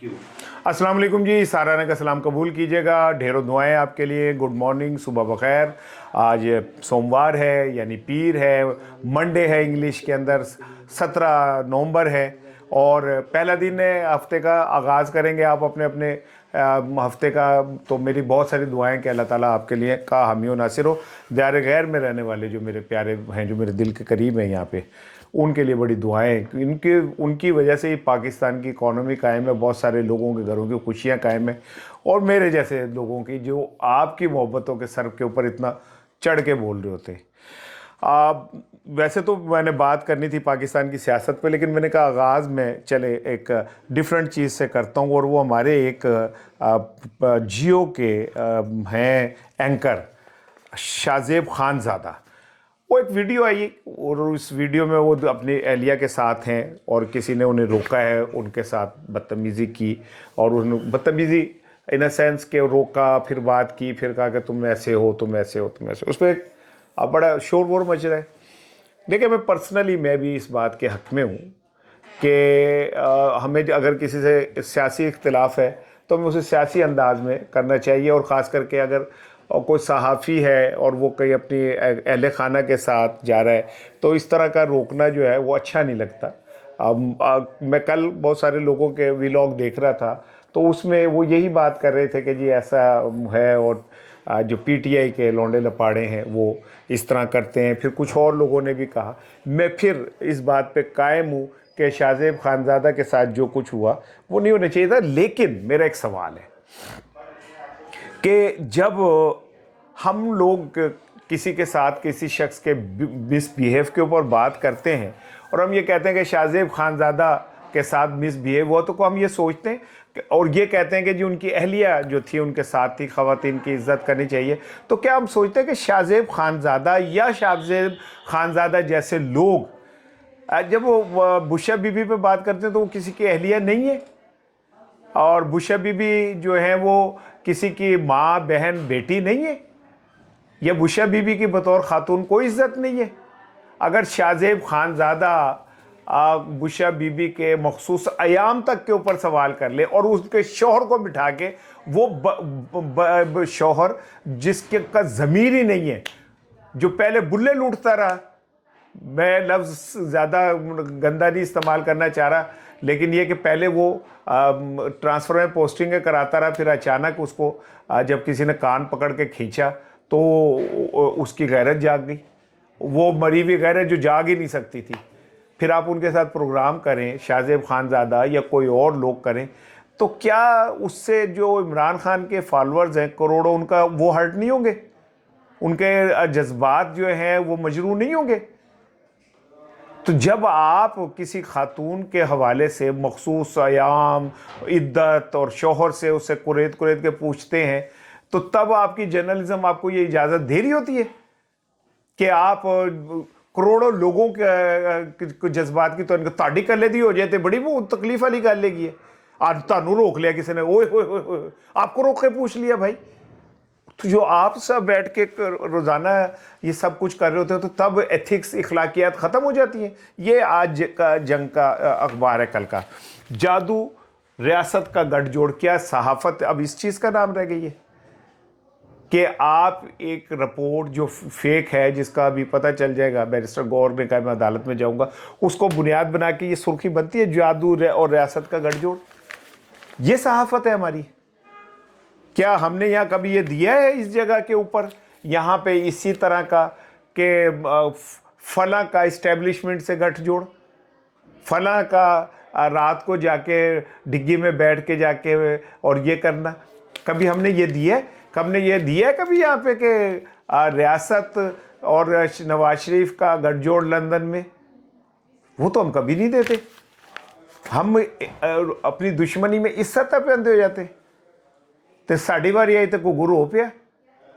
अस्सलाम वालेकुम जी, साराना का सलाम कबूल कीजिएगा। ढेरों दुआएं आपके लिए। गुड मॉर्निंग, सुबह बखैर। आज सोमवार है यानी पीर है, मंडे है इंग्लिश के अंदर, 17 नवंबर है और पहला दिन है हफ्ते का। आगाज़ करेंगे आप अपने अपने हफ्ते का। तो मेरी बहुत सारी दुआएं कि अल्लाह ताला आपके लिए का हामी व नासिर हो। दायरे गैर में रहने वाले जो मेरे प्यारे हैं, जो मेरे दिल के करीब हैं यहाँ पे, उनके लिए बड़ी दुआएं। इनके उनकी वजह से ही पाकिस्तान की इकॉनमी कायम है, बहुत सारे लोगों के घरों की खुशियां कायम है, और मेरे जैसे लोगों की जो आपकी मोहब्बतों के सर के ऊपर इतना चढ़ के बोल रहे होते। वैसे तो मैंने बात करनी थी पाकिस्तान की सियासत पे, लेकिन मैंने कहा आगाज़ में चले एक डिफरेंट चीज़ से करता हूँ, और वो हमारे एक जियो के हैं एंकर शाहजेब खानज़ादा। वो एक वीडियो आई और उस वीडियो में वो अपनी एहलिया के साथ हैं और किसी ने उन्हें रोका है, उनके साथ बदतमीज़ी की, और उन्होंने बदतमीज़ी इन अ सेंस के रोका, फिर बात की, फिर कहा कि तुम ऐसे हो, तुम ऐसे हो, तुम ऐसे हो। उस पर अब बड़ा शोर वोर मच रहा है। देखिए, मैं पर्सनली मैं भी इस बात के हक़ में हूँ कि हमें अगर किसी से सियासी इख्तिलाफ है तो हमें उसे सियासी अंदाज में करना चाहिए, और ख़ास करके अगर कोई सहाफ़ी है और वो कहीं अपनी अहल खाना के साथ जा रहा है तो इस तरह का रोकना जो है वो अच्छा नहीं लगता। मैं कल बहुत सारे लोगों के व्लॉग देख रहा था, तो उसमें वो यही बात कर रहे थे कि जी ऐसा है, और जो पीटीआई के लौंडे लपाड़े हैं वो इस तरह करते हैं। फिर कुछ और लोगों ने भी कहा। मैं फिर इस बात पे कायम हूँ कि शाहजेब खानज़ादा के साथ जो कुछ हुआ वो नहीं होना चाहिए था। लेकिन मेरा एक सवाल है कि जब हम लोग किसी के साथ किसी शख्स के मिसबिहेव के ऊपर बात करते हैं और हम ये कहते हैं कि शाहजेब खानज़ादा के साथ मिसबिहेव हुआ, तो हम ये सोचते हैं और ये कहते हैं कि जी उनकी अहलिया जो थी उनके साथ थी, ख़वातीन की इज़्ज़त करनी चाहिए, तो क्या हम सोचते हैं कि शाहजेब खानज़ादा या शाहजेब खानज़ादा जैसे लोग जब वो बुशा बीबी पे बात करते हैं तो वो किसी की अहलिया नहीं है, और बुशा बीबी जो है वो किसी की माँ बहन बेटी नहीं है, या बुशा बीबी की बतौर खातून कोई इज़्ज़त नहीं है? अगर शाहजेब खानज़ादा बुशा बीबी के मखसूस अयाम तक के ऊपर सवाल कर ले और उसके शौहर को बिठा के, वो शौहर जिसके का ज़मीर ही नहीं है, जो पहले बुल्ले लूटता रहा, मैं लफ्ज़ ज़्यादा गंदा नहीं इस्तेमाल करना चाह रहा, लेकिन ये कि पहले वो ट्रांसफ़र में पोस्टिंग कराता रहा, फिर अचानक उसको जब किसी ने कान पकड़ के खींचा तो उसकी गैरत जाग गई। वो मरी हुई गैरत जो जाग ही नहीं सकती थी। फिर आप उनके साथ प्रोग्राम करें, शाहजेब खानज़ादा या कोई और लोग करें, तो क्या उससे जो इमरान खान के फॉलोअर्स हैं करोड़ों, उनका वो हर्ट नहीं होंगे? उनके जज्बात जो हैं वो मजरूह नहीं होंगे? तो जब आप किसी खातून के हवाले से मखसूस अयाम इद्दत और शौहर से उससे कुरेद कुरेद के पूछते हैं, तो तब आपकी जर्नलिज्म आपको ये इजाज़त दे रही होती है कि आप करोड़ों लोगों के जज्बात की तो ताड़ी कर लेती हो जाते। बड़ी वो तकलीफ वाली गल है। आज तानू रोक लिया किसी ने, ओए ओए ओए, आपको रोक के पूछ लिया भाई। तो जो आप सब बैठ के रोज़ाना ये सब कुछ कर रहे होते हो, तो तब एथिक्स इखलाकियात ख़त्म हो जाती हैं। ये आज का जंग का अखबार है कल का। जादू रियासत का गठजोड़, क्या सहाफ़त अब इस चीज़ का नाम रह गई है कि आप एक रिपोर्ट जो फेक है, जिसका अभी पता चल जाएगा, बैरिस्टर गौर ने कहा मैं अदालत में जाऊंगा, उसको बुनियाद बना के ये सुर्खी बनती है जादू और रियासत का गठजोड़। ये सहाफ़त है हमारी? क्या हमने यहाँ कभी ये दिया है इस जगह के ऊपर, यहाँ पे इसी तरह का कि फला का इस्टेब्लिशमेंट से गठजोड़, फला का रात को जाके डिग्गी में बैठ के जाके और ये करना? कभी हमने ये दिया है? हमने ये दिया है कभी यहाँ पे कि रियासत और नवाज शरीफ का गठजोड़ लंदन में? वो तो हम कभी नहीं देते। हम अपनी दुश्मनी में इस सतह पे अंधे हो जाते। तो साड़ी बारी आई तो कोई गुरु हो पिया,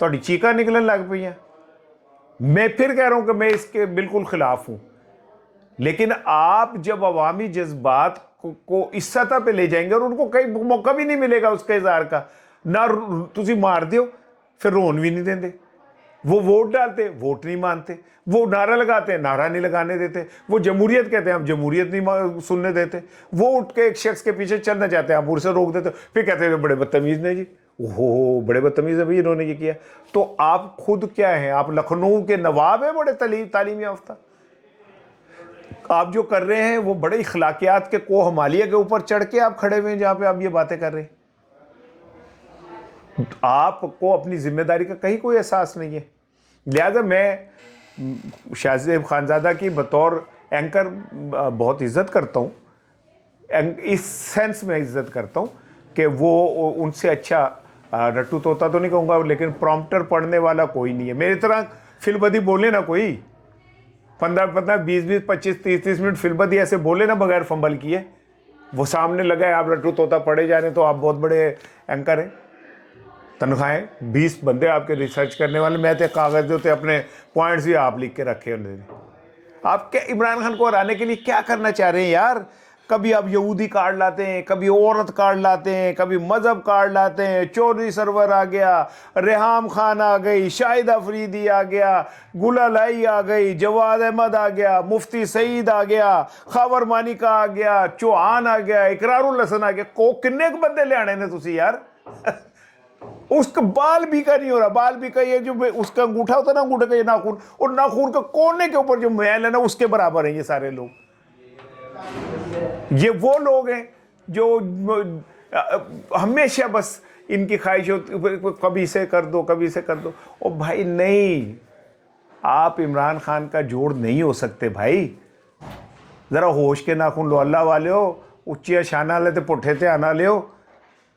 थोड़ी चीका निकलन लग पई। मैं फिर कह रहा हूँ कि मैं इसके बिल्कुल खिलाफ हूँ, लेकिन आप जब अवामी जज्बात को इस सतह पे ले जाएंगे और उनको कहीं मौका भी नहीं मिलेगा उसके इजहार का, ना तुसी मार दियो फिर रोन भी नहीं देंगे, वो वोट डालते, वोट नहीं मानते। वो नारा लगाते, नारा नहीं लगाने देते। वो जमहूरियत कहते हैं, हम जमहूरियत नहीं सुनने देते। वो उठ के एक शख्स के पीछे चलना चाहते हैं, आप उसे रोक देते, फिर कहते हैं बड़े बदतमीज़ ने जी, ओहो बड़े बदतमीज़ है भाई इन्होंने ये किया। तो आप खुद क्या हैं? आप लखनऊ के नवाब हैं, बड़े तालीम याफ्ता। आप जो कर रहे हैं वो बड़े इखलाकियात के को हमालिया के ऊपर चढ़ के आप खड़े हुए हैं, जहाँ पे आप ये बातें कर रहे हैं। आपको अपनी जिम्मेदारी का कहीं कोई एहसास नहीं है। लिहाजा मैं शाहजेब खानज़ादा की बतौर एंकर बहुत इज़्ज़त करता हूँ, इस सेंस में इज़्ज़त करता हूँ कि वो उनसे अच्छा रट्टू तोता तो नहीं कहूँगा, लेकिन प्रॉम्प्टर पढ़ने वाला कोई नहीं है। मेरी तरह फिलबदी बोले ना कोई, 15-15, 20-20, 25-30 मिनट फिलबदी ऐसे बोले ना बगैर फंबल किए, वो सामने लगा है, आप रट्टू तोता पढ़े जा रहे हैं, तो आप बहुत बड़े एंकर हैं। तनख्वाहें 20 बंदे आपके रिसर्च करने वाले, मैं तो कागज़ जो थे अपने पॉइंट्स भी आप लिख के रखे उन्होंने। आप क्या इमरान खान को हराने के लिए क्या करना चाह रहे हैं यार? कभी आप यहूदी कार्ड लाते हैं, कभी औरत कार्ड लाते हैं, कभी मजहब कार्ड लाते हैं। चौधरी सरवर आ गया, रेहाम खान आ गई, शाहिद अफरीदी आ गया, गुलालाई आ गई, जवाद अहमद आ गया, मुफ्ती सईद आ गया, खावर मानिका आ गया, चौहान आ गया, इकरारुल हसन आ गया। को किन्ने बंदे ले आने ने तुसी यार? उसका बाल भी का नहीं हो रहा, बाल भी का ये जो उसका अंगूठा होता है ना, अंगूठे का ये नाखून, और नाखून का कोने के ऊपर जो मैल है ना, उसके बराबर है ये सारे लोग। ये वो लोग हैं जो हमेशा बस इनकी ख्वाहिश होती, कभी इसे कर दो, कभी इसे कर दो। ओ भाई नहीं, आप इमरान खान का जोड़ नहीं हो सकते भाई। ज़रा होश के नाखून लो अल्लाह वाले हो, उच्चिया शाना लेते पुठे थे आना ले हो।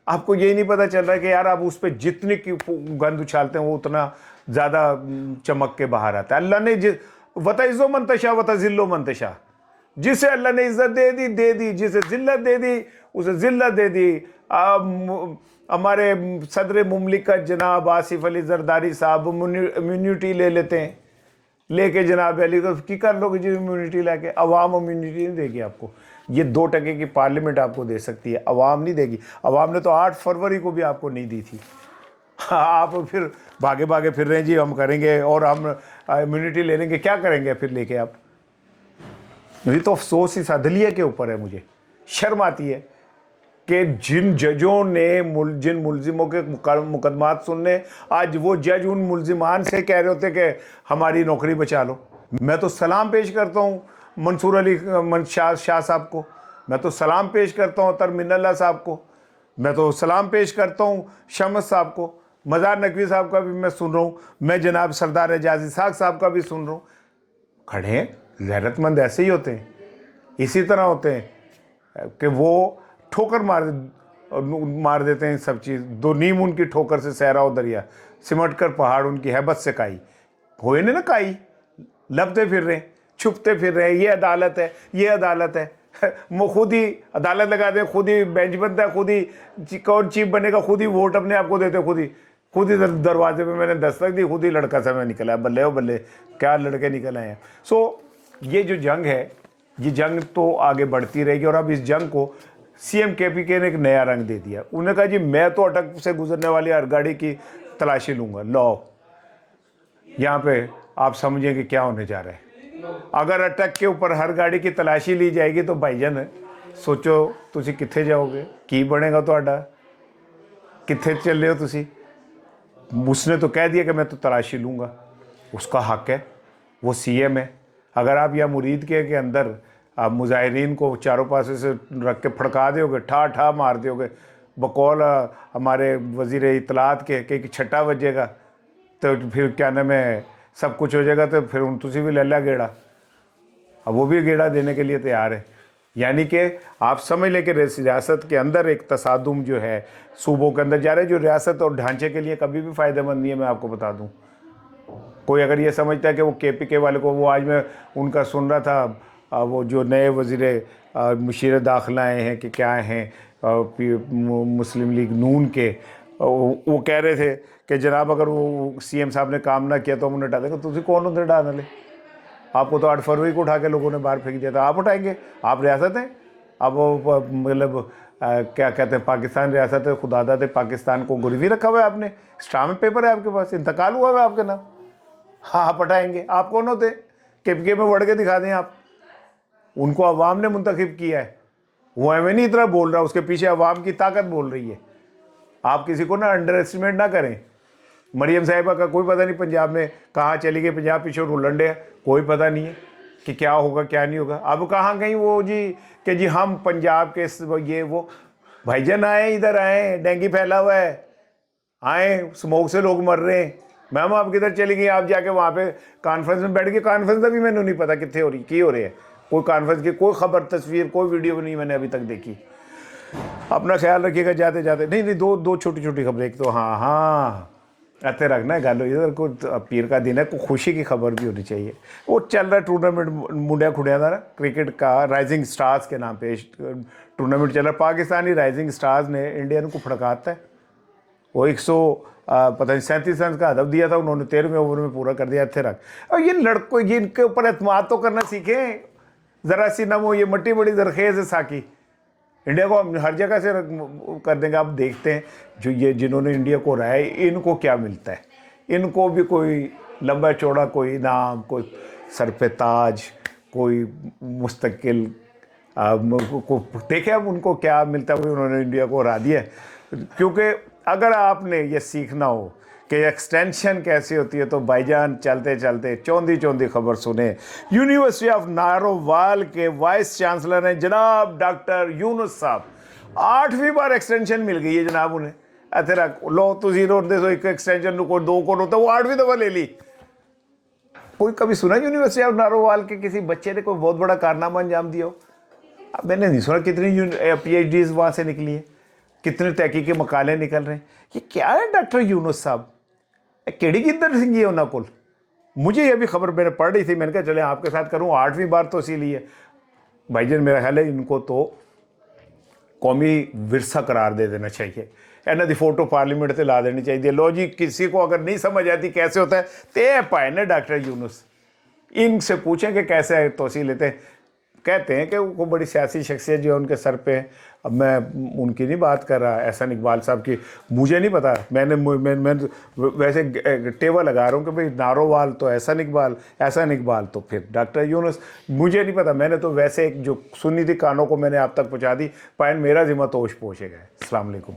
आपको यही नहीं पता चल रहा है कि यार आप उस पर जितनी की गंद उछालते हैं वो उतना ज़्यादा चमक के बाहर आता है। अल्लाह ने वतइज़्ज़ो मंतशा वतज़िल्लो मंतशा, जिसे अल्लाह ने इज़्ज़त दे दी, जिसे ज़िल्लत दे दी उसे ज़िल्लत दे दी। हमारे सदर मुमलिकत जनाब आसिफ अली जरदारी साहब इम्यूनिटी ले लेते हैं, लेके जनाब अली तो की कर लोगे जी इम्यूनिटी लेके? अवाम इम्यूनिटी नहीं देगी आपको। ये 2% की पार्लियामेंट आपको दे सकती है, अवाम नहीं देगी। अवाम ने तो 8 फरवरी को भी आपको नहीं दी थी। आप फिर भागे भागे फिर रहे हैं जी हम करेंगे और हम इम्यूनिटी ले लेंगे। क्या करेंगे फिर लेके आप? मुझे तो अफसोस इस अदलिया के ऊपर है, मुझे शर्म आती है कि जिन जजों ने जिन मुलजिमों के मुकदमात सुनने, आज वो जज उन मुलजिमान से कह रहे होते कि हमारी नौकरी बचा लो। मैं तो सलाम पेश करता हूँ मंसूर अली शाह साहब को, मैं तो सलाम पेश करता हूँ तरमिनल्ला साहब को, मैं तो सलाम पेश करता हूँ शमस साहब को, मज़ार नकवी साहब का भी मैं सुन रहा हूँ, मैं जनाब सरदार एजाज इसाक साहब का भी सुन रहा हूँ। खड़े हैं, गैरतमंद ऐसे ही होते हैं, इसी तरह होते हैं कि वो ठोकर मार देते हैं सब चीज़। दो नीम उनकी ठोकर से सहरा हो दरिया, सिमट कर पहाड़ उनकी हैबत से काई। होए ने ना काई, लपते फिर रहे, छुपते फिर रहे। ये अदालत है, ये अदालत है। वो खुद ही अदालत लगा दे, खुद ही बेंच बनता है, खुद ही कौन चीफ बनेगा, खुद ही वोट अपने आप को देते, खुद ही दरवाजे पे मैंने दस्तक दी, खुद ही लड़का समय निकला है। बल्ले हो बल्ले, क्या लड़के निकल आए हैं। सो ये जो जंग है, ये जंग तो आगे बढ़ती रहेगी। और अब इस जंग को सीएम केपीके ने एक नया रंग दे दिया। उन्होंने कहा जी मैं तो अटक से गुजरने वाली हर गाड़ी की तलाशी लूँगा। लो यहाँ पे आप समझें कि क्या होने जा रहा है। अगर अटक के ऊपर हर गाड़ी की तलाशी ली जाएगी तो भाईजान सोचो तुसी कित्थे जाओगे, की बनेगा ਤੁਹਾਡਾ, कित्थे चल रहे हो तुसी। उसने तो कह दिया कि मैं तो तलाशी लूँगा, उसका हक है, वो सीएम है। अगर आप या मुरीद के अंदर आप मुजाहिरीन को चारों पासे से रख के फड़का दोगे, ठा मार दोगे, बकौल हमारे वज़ीर इत्तलात के छट्टा बजेगा, तो फिर क्या नाम है सब कुछ हो जाएगा। तो फिर तुसी भी ले ला गेड़ा, अब वो भी गेड़ा देने के लिए तैयार है। यानी कि आप समझ लें कि रियासत के अंदर एक तसादुम जो है सूबों के अंदर जा रहा है, जो रियासत और ढांचे के लिए कभी भी फ़ायदेमंद नहीं है। मैं आपको बता दूं, कोई अगर ये समझता है कि वो केपीके वाले को, वो आज मैं उनका सुन रहा था, वो जो नए वज़ीर मुशीर दाखिला आए हैं कि क्या हैं मुस्लिम लीग नून के, वो कह रहे थे कि जनाब अगर वो सीएम साहब ने काम ना किया तो हम उन्हें हटा देंगे। तुझे कौन उन्हें हटाने ले? आपको तो 8 फरवरी को उठा के लोगों ने बाहर फेंक दिया था, आप उठाएंगे? आप रियासत हैं, आप वो मतलब क्या कहते हैं पाकिस्तान रियासत है, खुदादा थे पाकिस्तान को गिरवी रखा हुआ है आपने, स्टाम्प पेपर है आपके पास, इंतकाल हुआ है आपके नाम। हाँ पटाएंगे। आप कौन होते के में बढ़ के दिखा दें आप? उनको अवाम ने मुंतखब किया है, वो हमें नहीं इतना बोल रहा, उसके पीछे अवाम की ताकत बोल रही है। आप किसी को ना अंडर एस्टिमेट ना करें। मरियम साहिबा का कोई पता नहीं पंजाब में कहाँ चली गई, पंजाब पीछे रुलंडे है, कोई पता नहीं है कि क्या होगा क्या नहीं होगा। अब कहाँ गई वो जी कि जी हम पंजाब के ये वो भाईजान आए, इधर आए, डेंगू फैला हुआ है, आए, स्मोक से लोग मर रहे हैं। मैम आप किधर चली गई? आप जाके वहाँ पे कॉन्फ्रेंस में बैठ के, कॉन्फ्रेंस का भी मैंने नहीं पता कितने हो रही की हो रही है, कोई कॉन्फ्रेंस की कोई खबर तस्वीर कोई वीडियो नहीं मैंने अभी तक देखी। अपना ख्याल रखिएगा जाते जाते। नहीं दो छोटी छोटी खबरें। एक तो हाँ अते रखना है गल इधर को पीर का दिन है, कोई खुशी की खबर भी होनी चाहिए। वो चल रहा है टूर्नामेंट मुंडिया खुडिया का क्रिकेट का, राइजिंग स्टार्स के नाम पे टूर्नामेंट चल रहा है। पाकिस्तानी राइजिंग स्टार्स ने इंडियन को फड़काता है। वो 100 पता नहीं 37 रन का हदफ दिया था उन्होंने, 13वें ओवर में पूरा कर दिया। थे रख और ये लड़कों इनके ऊपर एतमाद तो करना सीखें ज़रा सी ना। वो ये मट्टी बड़ी जरखेज़ है साकी, इंडिया को हम हर जगह से कर देंगे। आप देखते हैं जो ये जिन्होंने इंडिया को हराया इनको क्या मिलता है? इनको भी कोई लंबा चौड़ा कोई इनाम, कोई सर पे ताज, कोई मुस्तकिल देखे अब उनको क्या मिलता है। उन्होंने इंडिया को हरा दिया। क्योंकि अगर आपने ये सीखना हो कि एक्सटेंशन कैसी होती है तो भाईजान चलते चलते चौंधी चौंधी खबर सुने। यूनिवर्सिटी ऑफ नारोवाल के वाइस चांसलर हैं जनाब डॉक्टर यूनुस साहब, 8वीं बार एक्सटेंशन मिल गई है जनाब उन्हें। तेरा लो तुझी रोते सो एक एक्सटेंशन को 2 को रोता, वो 8वीं दफ़ा ले ली। कोई कभी सुना यूनिवर्सिटी ऑफ नारोवाल के किसी बच्चे ने कोई बहुत बड़ा कारनामा अंजाम दिया हो? अब मैंने नहीं सुना। कितनी PhDs वहाँ से निकली है, कितने तहकीक के मकाले निकल रहे हैं। ये क्या है डॉक्टर यूनुस साहब? केड़ी गिद्दर सिंह है उन्होंने को? मुझे ये भी खबर मैंने पढ़ रही थी, मैंने कहा चले आपके साथ करूं। 8वीं बार तो इसीलिए है भाईजान, मेरा ख्याल है इनको तो कौमी विरसा करार दे देना चाहिए। इन्हों की फोटो पार्लीमेंट से ला देनी चाहिए। लो जी, किसी को अगर नहीं समझ आती कैसे होता है ते पाए ना डॉक्टर यूनुस, इनसे पूछें कि कैसे तोसी लेते हैं। कहते हैं कि वो बड़ी सियासी शख्सियत जो है उनके सर पे। अब मैं उनकी नहीं बात कर रहा, एहसन इकबाल साहब की, मुझे नहीं पता। मैं वैसे टेबल लगा रहा हूँ कि भाई नारोवाल तो एहसन इकबाल तो फिर डॉक्टर यूनुस, मुझे नहीं पता। मैंने तो वैसे एक जो सुनी थी कानों को मैंने आप तक पहुँचा दी। पायन मेरा जिम्मा तो होश पहुँचेगा। अस्सलाम वालेकुम।